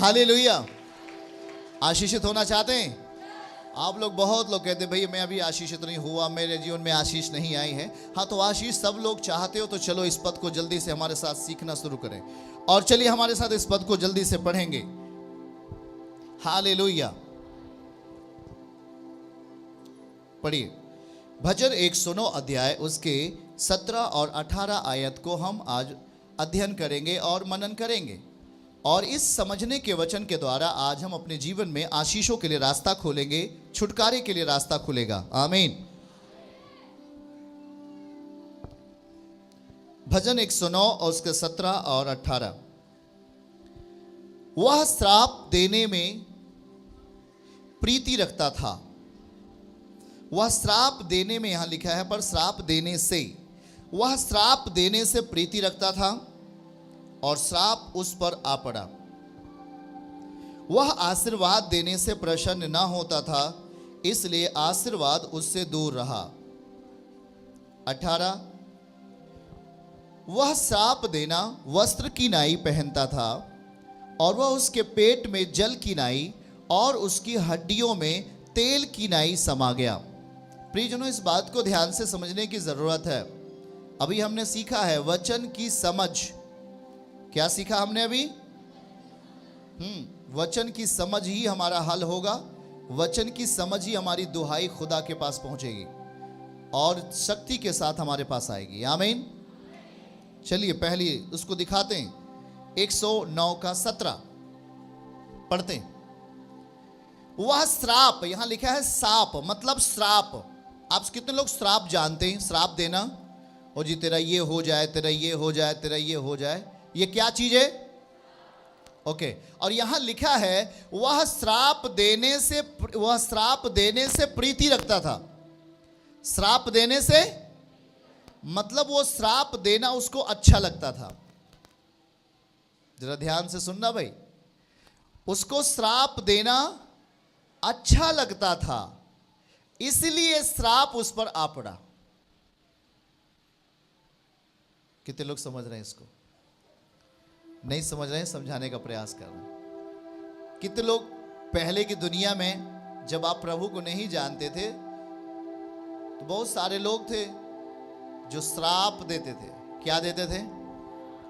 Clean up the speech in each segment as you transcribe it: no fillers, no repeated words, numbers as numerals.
Hallelujah. आशीषित होना चाहते हैं आप लोग? बहुत लोग कहते हैं भाई मैं अभी आशीषित नहीं हुआ, मेरे जीवन में आशीष नहीं आई है। हाँ, तो आशीष सब लोग चाहते हो, तो चलो इस पद को जल्दी से हमारे साथ सीखना शुरू करें और चलिए हमारे साथ इस पद को जल्दी से पढ़ेंगे। हालेलुया। पढ़िए भजन 109 अध्याय उसके 17 और 18 आयत को हम आज अध्ययन करेंगे और मनन करेंगे, और इस समझने के वचन के द्वारा आज हम अपने जीवन में आशीषों के लिए रास्ता खोलेंगे, छुटकारे के लिए रास्ता खुलेगा। आमीन। भजन 109 और उसके 17 और 18। वह श्राप देने में प्रीति रखता था। वह श्राप देने में, यहां लिखा है पर श्राप देने से, वह श्राप देने से प्रीति रखता था और श्राप उस पर आ पड़ा। वह आशीर्वाद देने से प्रसन्न न होता था, इसलिए आशीर्वाद उससे दूर रहा। 18। वह श्राप देना वस्त्र की नाई पहनता था और वह उसके पेट में जल की नाई और उसकी हड्डियों में तेल की नाई समा गया। प्रियजनों, इस बात को ध्यान से समझने की जरूरत है। अभी हमने सीखा है वचन की समझ। क्या सीखा हमने अभी? वचन की समझ ही हमारा हल होगा। वचन की समझ ही हमारी दुहाई खुदा के पास पहुंचेगी और शक्ति के साथ हमारे पास आएगी। आमीन। चलिए पहली उसको दिखाते हैं। 109 का 17 पढ़ते हैं। वह श्राप, यहां लिखा है साप, मतलब श्राप। आप कितने लोग श्राप जानते हैं? श्राप देना, ओ जी तेरा ये हो जाए, तेरा ये हो जाए, तेरा ये हो जाए, ये क्या चीज है? ओके। और यहां लिखा है वह श्राप देने से प्रीति रखता था। श्राप देने से मतलब वो श्राप देना उसको अच्छा लगता था। जरा ध्यान से सुनना भाई, उसको श्राप देना अच्छा लगता था, इसलिए श्राप उस पर आ पड़ा। कितने लोग समझ रहे हैं इसको? नहीं समझ रहे हैं, समझाने का प्रयास कर रहे हैं। कितने लोग पहले की दुनिया में जब आप प्रभु को नहीं जानते थे तो बहुत सारे लोग थे जो श्राप देते थे। क्या देते थे?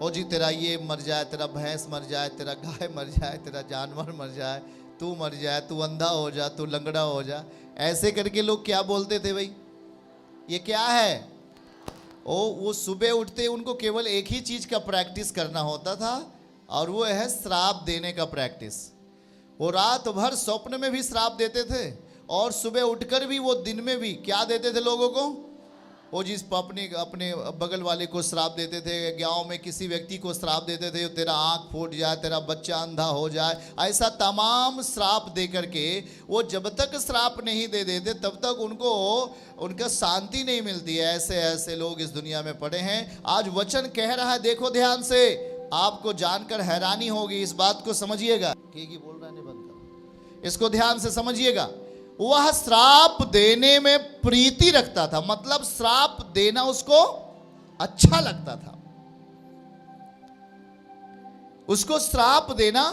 ओ जी तेरा ये मर जाए, तेरा भैंस मर जाए, तेरा गाय मर जाए, तेरा जानवर मर जाए, तू मर जाए, तू अंधा हो जा, तू लंगड़ा हो जा। ऐसे करके लोग क्या बोलते थे भाई? ये क्या है? वो सुबह उठते उनको केवल एक ही चीज का प्रैक्टिस करना होता था और वो है श्राप देने का प्रैक्टिस। वो रात भर स्वप्न में भी श्राप देते थे और सुबह उठकर भी वो दिन में भी क्या देते थे लोगों को? वो जिस अपने बगल वाले को श्राप देते थे, गांव में किसी व्यक्ति को श्राप देते थे, तेरा आंख फूट जाए, तेरा बच्चा अंधा हो जाए, ऐसा तमाम श्राप दे करके वो जब तक श्राप नहीं दे देते तब तक उनका शांति नहीं मिलती है। ऐसे ऐसे लोग इस दुनिया में पड़े हैं। आज वचन कह रहा है, देखो ध्यान से, आपको जानकर हैरानी होगी। इस बात को समझिएगा। बोल रहा है नहीं, बंद करो। इसको ध्यान से समझिएगा। वह श्राप देने में प्रीति रखता था, मतलब श्राप देना उसको अच्छा लगता था। उसको श्राप देना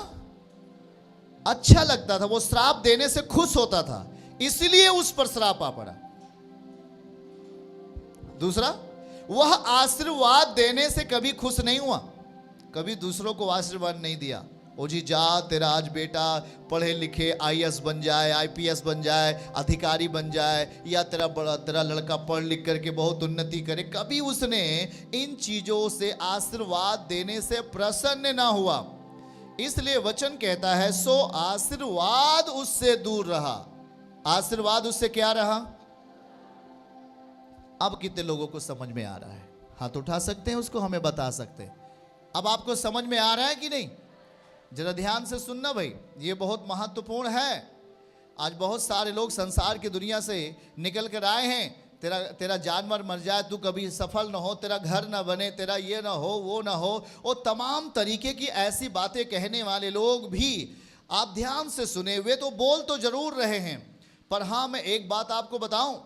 अच्छा लगता था, वो श्राप देने से खुश होता था, इसलिए उस पर श्राप आ पड़ा। दूसरा, वह आशीर्वाद देने से कभी खुश नहीं हुआ, कभी दूसरों को आशीर्वाद नहीं दिया। ओ जी जा, तेरा आज बेटा पढ़े लिखे आईएएस बन जाए, आईपीएस बन जाए, अधिकारी बन जाए, या तेरा लड़का पढ़ लिख करके बहुत उन्नति करे। कभी उसने इन चीजों से आशीर्वाद देने से प्रसन्न ना हुआ। इसलिए वचन कहता है सो आशीर्वाद उससे दूर रहा। आशीर्वाद उससे क्या रहा? अब कितने लोगों को समझ में आ रहा है? हाथ उठा सकते हैं, उसको हमें बता सकते हैं। अब आपको समझ में आ रहा है कि नहीं? जरा ध्यान से सुनना भाई, ये बहुत महत्वपूर्ण है। आज बहुत सारे लोग संसार की दुनिया से निकल कर आए हैं। तेरा जानवर मर जाए, तू कभी सफल ना हो, तेरा घर ना बने, तेरा ये ना हो, वो ना हो, और तमाम तरीके की ऐसी बातें कहने वाले लोग भी आप ध्यान से सुने हुए तो बोल तो जरूर रहे हैं। पर हाँ, मैं एक बात आपको बताऊं,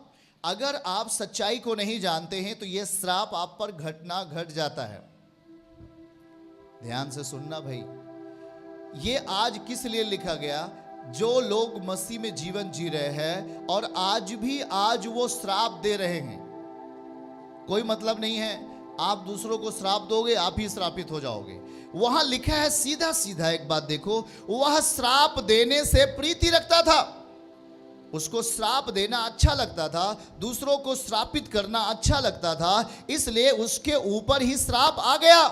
अगर आप सच्चाई को नहीं जानते हैं तो यह श्राप आप पर घट जाता है। ध्यान से सुनना भाई, ये आज किस लिए लिखा गया? जो लोग मसीह में जीवन जी रहे हैं और आज वो श्राप दे रहे हैं। कोई मतलब नहीं है आप दूसरों को श्राप दोगे, आप ही श्रापित हो जाओगे। वहां लिखा है सीधा सीधा, एक बात देखो, वह श्राप देने से प्रीति रखता था। उसको श्राप देना अच्छा लगता था, दूसरों को श्रापित करना अच्छा लगता था, इसलिए उसके ऊपर ही श्राप आ गया।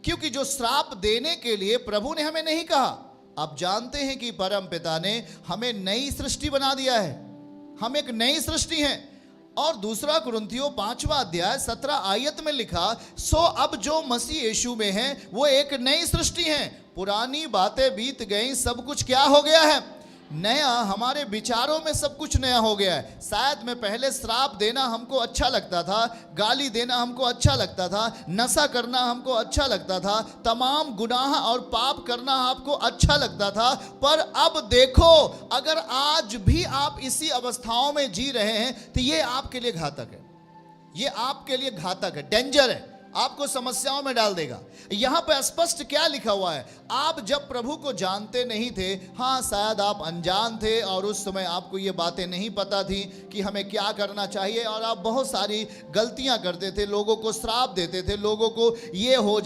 क्योंकि जो श्राप देने के लिए प्रभु ने हमें नहीं कहा। आप जानते हैं कि परम पिता ने हमें नई सृष्टि बना दिया है, हम एक नई सृष्टि हैं। और दूसरा कुरिन्थियों 5वां अध्याय 17 आयत में लिखा, सो अब जो मसीह यीशु में है वो एक नई सृष्टि है, पुरानी बातें बीत गई, सब कुछ क्या हो गया है? नया। हमारे विचारों में सब कुछ नया हो गया है। शायद में पहले श्राप देना हमको अच्छा लगता था, गाली देना हमको अच्छा लगता था, नशा करना हमको अच्छा लगता था, तमाम गुनाह और पाप करना आपको अच्छा लगता था। पर अब देखो, अगर आज भी आप इसी अवस्थाओं में जी रहे हैं तो ये आपके लिए घातक है, ये आपके लिए घातक है, डेंजर है, आपको समस्याओं में डाल देगा। यहां पर स्पष्ट क्या लिखा हुआ है? आप जब प्रभु को जानते नहीं थे, हाँ शायद आप अनजान थे और उस समय आपको ये बातें नहीं पता थी कि हमें क्या करना चाहिए, और आप बहुत सारी गलतियां करते थे, लोगों को श्राप देते थे, लोगों को ये हो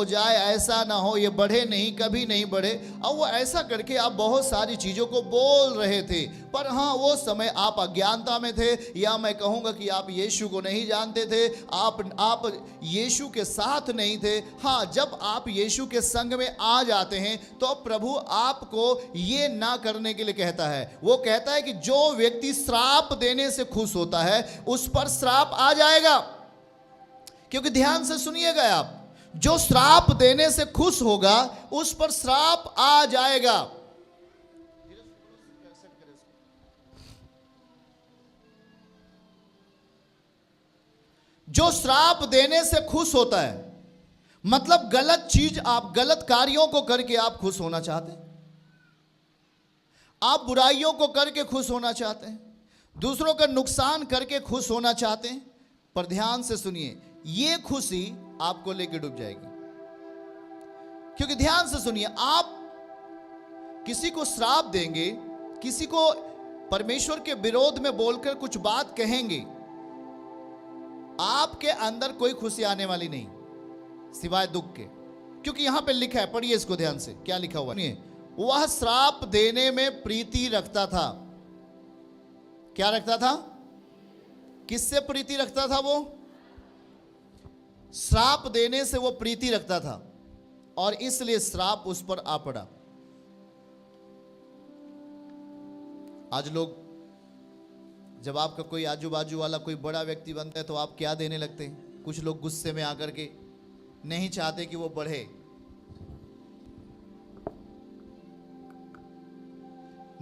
जाए, ऐसा ना हो, ये बढ़े नहीं, कभी नहीं बढ़े, और वो ऐसा करके आप बहुत सारी चीज़ों को बोल रहे थे। पर हाँ, वो समय आप अज्ञानता में थे, या मैं कहूँगा कि आप यीशु को नहीं जानते थे, आप यीशु के साथ नहीं थे। हाँ, जब आप यीशु के संग में आ जाते हैं तो प्रभु आपको ये ना करने के लिए कहता है। वो कहता है कि जो व्यक्ति श्राप देने से खुश होता है उस पर श्राप आ जाएगा। क्योंकि ध्यान से सुनिएगा आप, जो श्राप देने से खुश होगा उस पर श्राप आ जाएगा। जो श्राप देने से खुश होता है, मतलब गलत चीज, आप गलत कार्यों को करके आप खुश होना चाहते हैं, आप बुराइयों को करके खुश होना चाहते हैं, दूसरों का नुकसान करके खुश होना चाहते हैं। पर ध्यान से सुनिए, ये खुशी आपको लेके डूब जाएगी। क्योंकि ध्यान से सुनिए, आप किसी को श्राप देंगे, किसी को परमेश्वर के विरोध में बोलकर कुछ बात कहेंगे, आपके अंदर कोई खुशी आने वाली नहीं सिवाय दुख के। क्योंकि यहां पे लिखा है, पढ़िए इसको ध्यान से, क्या लिखा हुआ है? वह श्राप देने में प्रीति रखता था। क्या रखता था? किससे प्रीति रखता था? वो श्राप देने से वो प्रीति रखता था, और इसलिए श्राप उस पर आ पड़ा। आज लोग, जब आपका कोई आजू बाजू वाला कोई बड़ा व्यक्ति बनता है तो आप क्या देने लगते हैं? कुछ लोग गुस्से में आकर के नहीं चाहते कि वो बढ़े,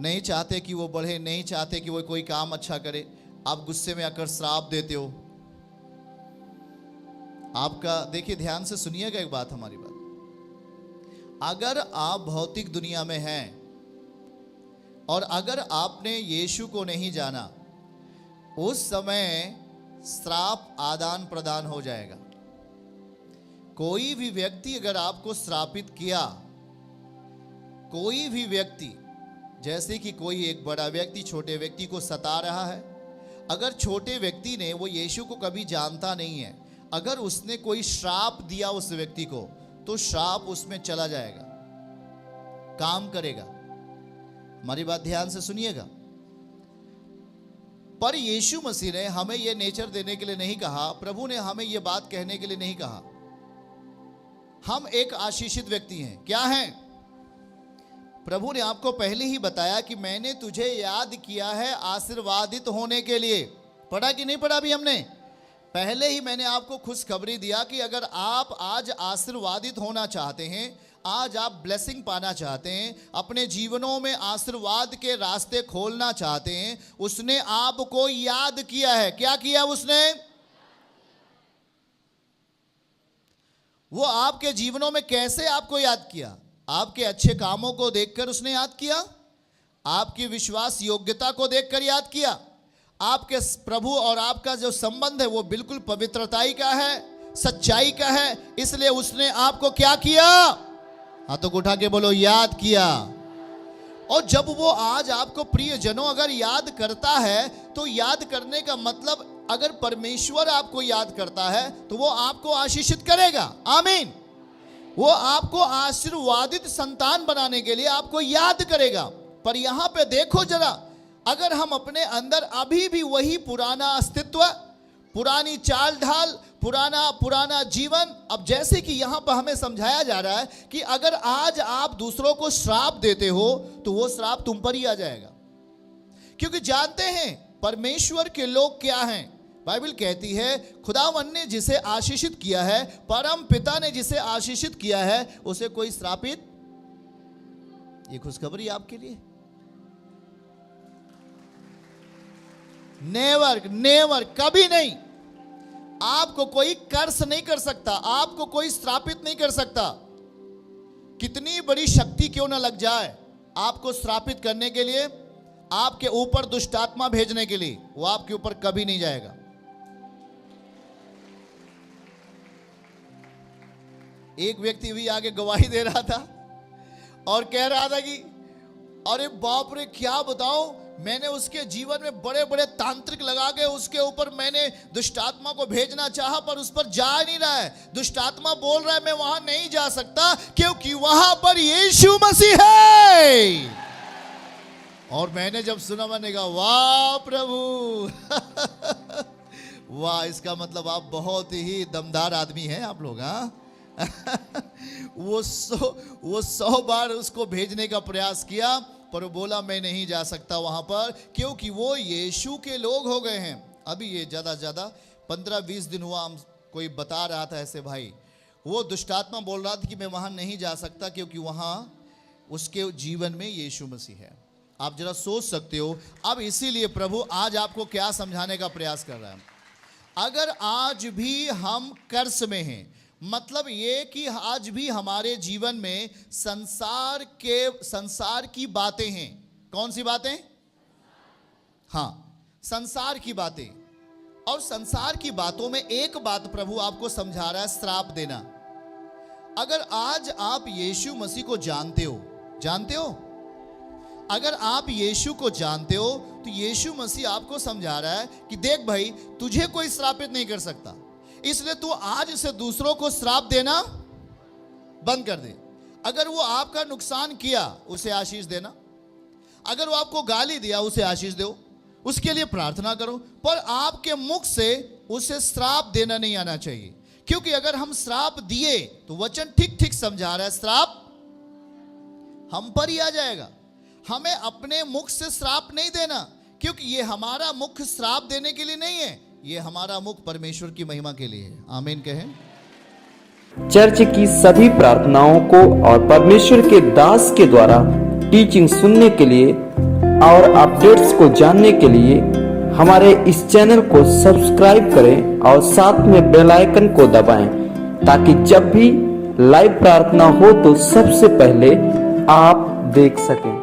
नहीं चाहते कि वो बढ़े, नहीं चाहते कि वो कोई काम अच्छा करे, आप गुस्से में आकर श्राप देते हो। आपका, देखिए ध्यान से सुनिएगा एक बात, हमारी बात, अगर आप भौतिक दुनिया में हैं और अगर आपने यीशु को नहीं जाना, उस समय श्राप आदान प्रदान हो जाएगा। कोई भी व्यक्ति अगर आपको श्रापित किया, कोई भी व्यक्ति, जैसे कि कोई एक बड़ा व्यक्ति छोटे व्यक्ति को सता रहा है, अगर छोटे व्यक्ति ने, वो यीशु को कभी जानता नहीं है, अगर उसने कोई श्राप दिया उस व्यक्ति को, तो श्राप उसमें चला जाएगा, काम करेगा। हमारी बात ध्यान से सुनिएगा। पर यीशु मसीह ने हमें यह नेचर देने के लिए नहीं कहा, प्रभु ने हमें यह बात कहने के लिए नहीं कहा। हम एक आशीषित व्यक्ति हैं। क्या हैं? प्रभु ने आपको पहले ही बताया कि मैंने तुझे याद किया है आशीर्वादित होने के लिए। पढ़ा कि नहीं पढ़ा? अभी हमने पहले ही मैंने आपको खुशखबरी दिया कि अगर आप आज आशीर्वादित होना चाहते हैं, आज आप ब्लेसिंग पाना चाहते हैं, अपने जीवनों में आशीर्वाद के रास्ते खोलना चाहते हैं, उसने आपको याद किया है। क्या किया उसने? वो आपके जीवनों में कैसे आपको याद किया? आपके अच्छे कामों को देखकर उसने याद किया, आपकी विश्वास योग्यता को देखकर याद किया। आपके प्रभु और आपका जो संबंध है वो बिल्कुल पवित्रताई का है, सच्चाई का है, इसलिए उसने आपको क्या किया? हाथों को उठा के बोलो याद किया। और जब वो आज आपको प्रियजनों अगर याद करता है तो याद करने का मतलब अगर परमेश्वर आपको याद करता है तो वो आपको आशीषित करेगा। आमीन। वो आपको आशीर्वादित संतान बनाने के लिए आपको याद करेगा। पर यहां पे देखो जरा, अगर हम अपने अंदर अभी भी वही पुराना अस्तित्व, पुरानी चाल ढाल, पुराना जीवन, अब जैसे कि यहां पर हमें समझाया जा रहा है कि अगर आज आप दूसरों को श्राप देते हो तो वो श्राप तुम पर ही आ जाएगा। क्योंकि जानते हैं परमेश्वर के लोग क्या हैं। बाइबल कहती है खुदावन ने जिसे आशीषित किया है, परम पिता ने जिसे आशीषित किया है, उसे कोई श्रापित, ये खुशखबरी आपके लिए, नेवर नेवर, कभी नहीं। आपको कोई कर्स नहीं कर सकता, आपको कोई श्रापित नहीं कर सकता। कितनी बड़ी शक्ति क्यों ना लग जाए आपको श्रापित करने के लिए, आपके ऊपर दुष्टात्मा भेजने के लिए, वो आपके ऊपर कभी नहीं जाएगा। एक व्यक्ति भी आगे गवाही दे रहा था और कह रहा था कि अरे बाप रे, क्या बताऊं, मैंने उसके जीवन में बड़े बड़े तांत्रिक लगा के उसके ऊपर मैंने दुष्टात्मा को भेजना चाहा, पर उस पर जा नहीं रहा है। दुष्टात्मा बोल रहा है मैं वहां नहीं जा सकता क्योंकि वहां पर यीशु मसीह है। और मैंने जब सुना मैंने कहा वाह प्रभु वाह, इसका मतलब आप बहुत ही दमदार आदमी हैं आप लोग। हाँ वो 100 बार उसको भेजने का प्रयास किया, पर वो बोला मैं नहीं जा सकता वहां पर, क्योंकि वो यीशु के लोग हो गए हैं। अभी ये ज़्यादा 15-20 दिन हुआ, हम कोई बता रहा था ऐसे भाई, वो दुष्टात्मा बोल रहा था कि मैं वहां नहीं जा सकता क्योंकि वहां उसके जीवन में यीशु मसीह है। आप जरा सोच सकते हो। अब इसीलिए प्रभु आज आपको क्या समझाने का प्रयास कर रहा है। अगर आज भी हम कर्स में हैं, मतलब ये कि आज भी हमारे जीवन में संसार की बातें हैं। कौन सी बातें? हाँ, संसार की बातें। और संसार की बातों में एक बात प्रभु आपको समझा रहा है, श्राप देना। अगर आज आप यीशु मसीह को जानते हो, अगर आप यीशु को जानते हो तो यीशु मसीह आपको समझा रहा है कि देख भाई, तुझे कोई श्रापित नहीं कर सकता, इसलिए तू आज से दूसरों को श्राप देना बंद कर दे। अगर वो आपका नुकसान किया उसे आशीष देना, अगर वो आपको गाली दिया उसे आशीष दो, उसके लिए प्रार्थना करो, पर आपके मुख से उसे श्राप देना नहीं आना चाहिए। क्योंकि अगर हम श्राप दिए तो वचन ठीक समझा रहा है, श्राप हम पर ही आ जाएगा। हमें अपने मुख से श्राप नहीं देना, क्योंकि ये हमारा मुख श्राप देने के लिए नहीं है, ये हमारा मुख परमेश्वर की महिमा के लिए है। आमीन कहें। चर्च की सभी प्रार्थनाओं को और परमेश्वर के दास के द्वारा टीचिंग सुनने के लिए और अपडेट्स को जानने के लिए हमारे इस चैनल को सब्सक्राइब करें और साथ में बेल आइकन को दबाएं, ताकि जब भी लाइव प्रार्थना हो तो सबसे पहले आप देख सकें।